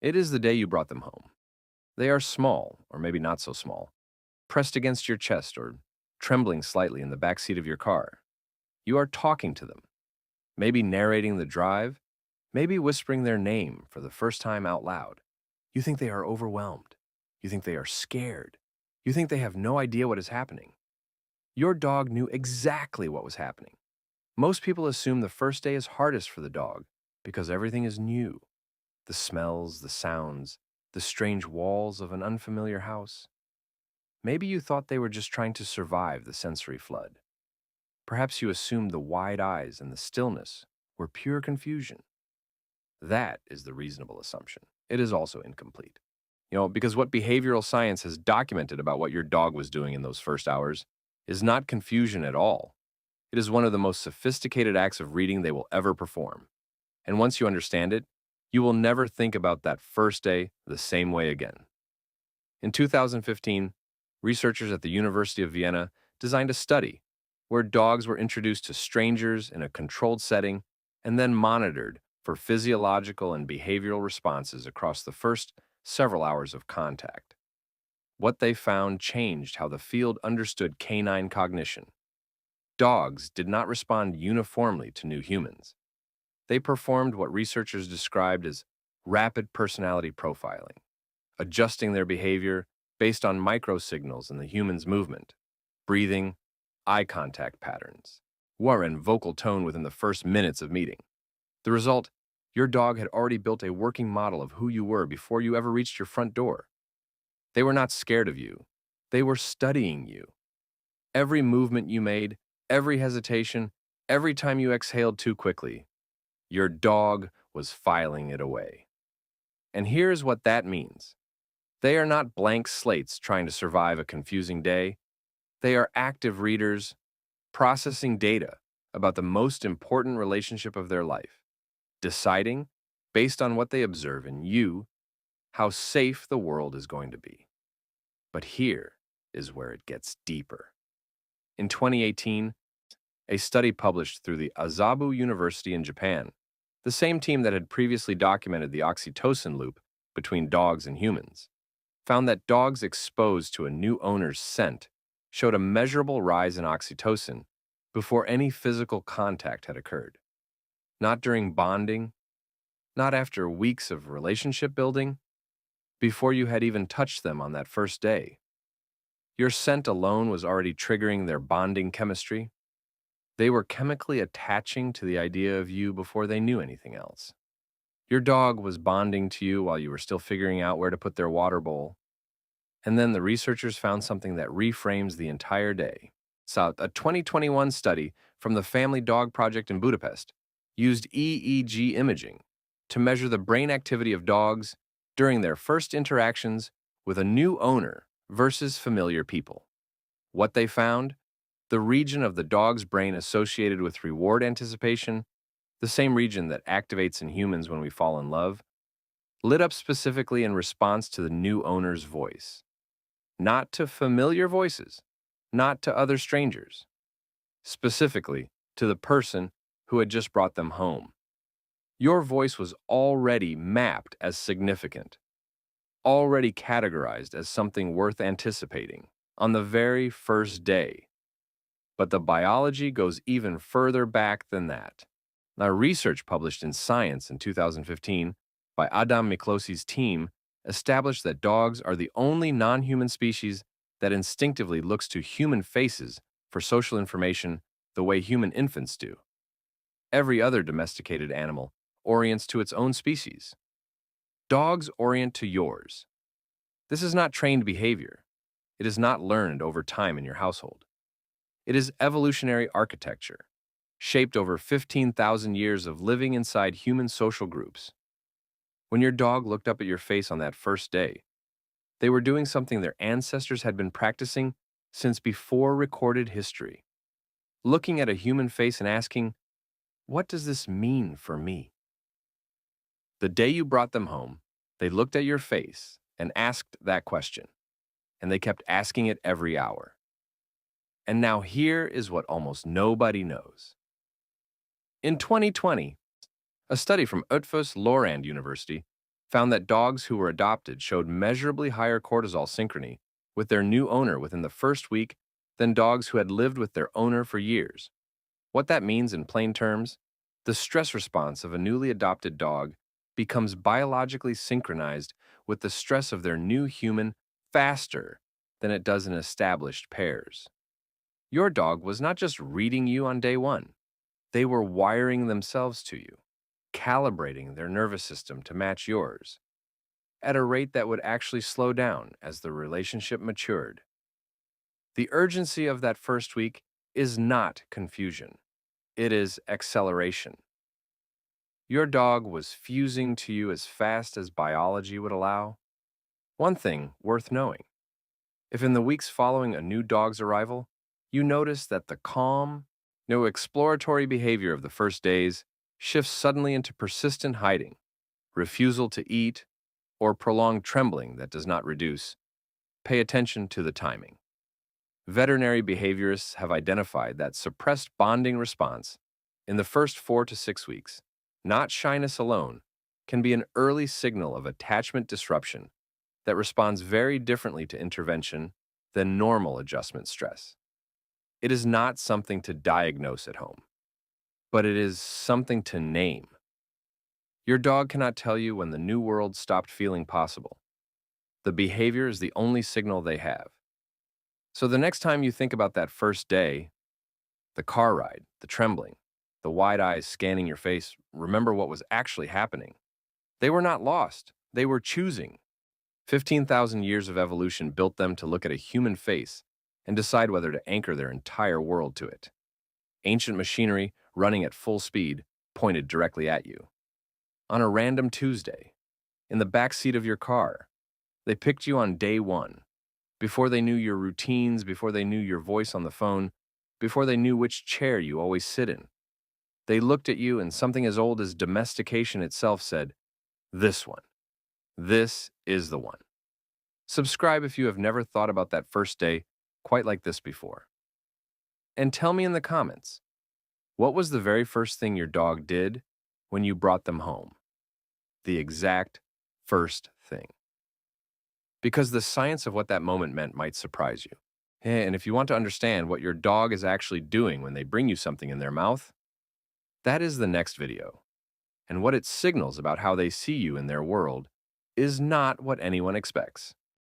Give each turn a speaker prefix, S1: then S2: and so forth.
S1: It is the day you brought them home. They are small, or maybe not so small, pressed against your chest or trembling slightly in the back seat of your car. You are talking to them, maybe narrating the drive, maybe whispering their name for the first time out loud. You think they are overwhelmed. You think they are scared. You think they have no idea what is happening. Your dog knew exactly what was happening. Most people assume the first day is hardest for the dog because everything is new. The smells, the sounds, the strange walls of an unfamiliar house. Maybe you thought they were just trying to survive the sensory flood. Perhaps you assumed the wide eyes and the stillness were pure confusion. That is the reasonable assumption. It is also incomplete. Because what behavioral science has documented about what your dog was doing in those first hours is not confusion at all. It is one of the most sophisticated acts of reading they will ever perform. And once you understand it, you will never think about that first day the same way again. In 2015, researchers at the University of Vienna designed a study where dogs were introduced to strangers in a controlled setting and then monitored for physiological and behavioral responses across the first several hours of contact. What they found changed how the field understood canine cognition. Dogs did not respond uniformly to new humans. They performed what researchers described as rapid personality profiling, adjusting their behavior based on microsignals in the human's movement, breathing, eye contact patterns, and vocal tone within the first minutes of meeting. The result, your dog had already built a working model of who you were before you ever reached your front door. They were not scared of you. They were studying you. Every movement you made, every hesitation, every time you exhaled too quickly, your dog was filing it away. And here's what that means. They are not blank slates trying to survive a confusing day. They are active readers processing data about the most important relationship of their life, deciding, based on what they observe in you, how safe the world is going to be. But here is where it gets deeper. In 2018, a study published through the Azabu University in Japan, the same team that had previously documented the oxytocin loop between dogs and humans, found that dogs exposed to a new owner's scent showed a measurable rise in oxytocin before any physical contact had occurred. Not during bonding, not after weeks of relationship building, before you had even touched them on that first day. Your scent alone was already triggering their bonding chemistry. They were chemically attaching to the idea of you before they knew anything else. Your dog was bonding to you while you were still figuring out where to put their water bowl. And then the researchers found something that reframes the entire day. So, a 2021 study from the Family Dog Project in Budapest used EEG imaging to measure the brain activity of dogs during their first interactions with a new owner versus familiar people. What they found? The region of the dog's brain associated with reward anticipation, the same region that activates in humans when we fall in love, lit up specifically in response to the new owner's voice. Not to familiar voices, not to other strangers, specifically to the person who had just brought them home. Your voice was already mapped as significant, already categorized as something worth anticipating on the very first day. But the biology goes even further back than that. Now, research published in Science in 2015 by Adam Miklosi's team established that dogs are the only non-human species that instinctively looks to human faces for social information the way human infants do. Every other domesticated animal orients to its own species. Dogs orient to yours. This is not trained behavior. It is not learned over time in your household. It is evolutionary architecture, shaped over 15,000 years of living inside human social groups. When your dog looked up at your face on that first day, they were doing something their ancestors had been practicing since before recorded history. Looking at a human face and asking, "What does this mean for me?" The day you brought them home, they looked at your face and asked that question, and they kept asking it every hour. And now here is what almost nobody knows. In 2020, a study from Utrecht Lorand University found that dogs who were adopted showed measurably higher cortisol synchrony with their new owner within the first week than dogs who had lived with their owner for years. What that means in plain terms, the stress response of a newly adopted dog becomes biologically synchronized with the stress of their new human faster than it does in established pairs. Your dog was not just reading you on day one, they were wiring themselves to you, calibrating their nervous system to match yours, at a rate that would actually slow down as the relationship matured. The urgency of that first week is not confusion, it is acceleration. Your dog was fusing to you as fast as biology would allow. One thing worth knowing: if in the weeks following a new dog's arrival, you notice that the calm, no exploratory behavior of the first days shifts suddenly into persistent hiding, refusal to eat, or prolonged trembling that does not reduce, pay attention to the timing. Veterinary behaviorists have identified that suppressed bonding response in the first 4 to 6 weeks, not shyness alone, can be an early signal of attachment disruption that responds very differently to intervention than normal adjustment stress. It is not something to diagnose at home, but it is something to name. Your dog cannot tell you when the new world stopped feeling possible. The behavior is the only signal they have. So the next time you think about that first day, the car ride, the trembling, the wide eyes scanning your face, remember what was actually happening. They were not lost. They were choosing. 15,000 years of evolution built them to look at a human face and decide whether to anchor their entire world to it. Ancient machinery, running at full speed, pointed directly at you. On a random Tuesday, in the back seat of your car, they picked you on day one, before they knew your routines, before they knew your voice on the phone, before they knew which chair you always sit in. They looked at you, and something as old as domestication itself said, "This one. This is the one." Subscribe if you have never thought about that first day quite like this before. And tell me in the comments, what was the very first thing your dog did when you brought them home? The exact first thing. Because the science of what that moment meant might surprise you. And if you want to understand what your dog is actually doing when they bring you something in their mouth, that is the next video. And what it signals about how they see you in their world is not what anyone expects.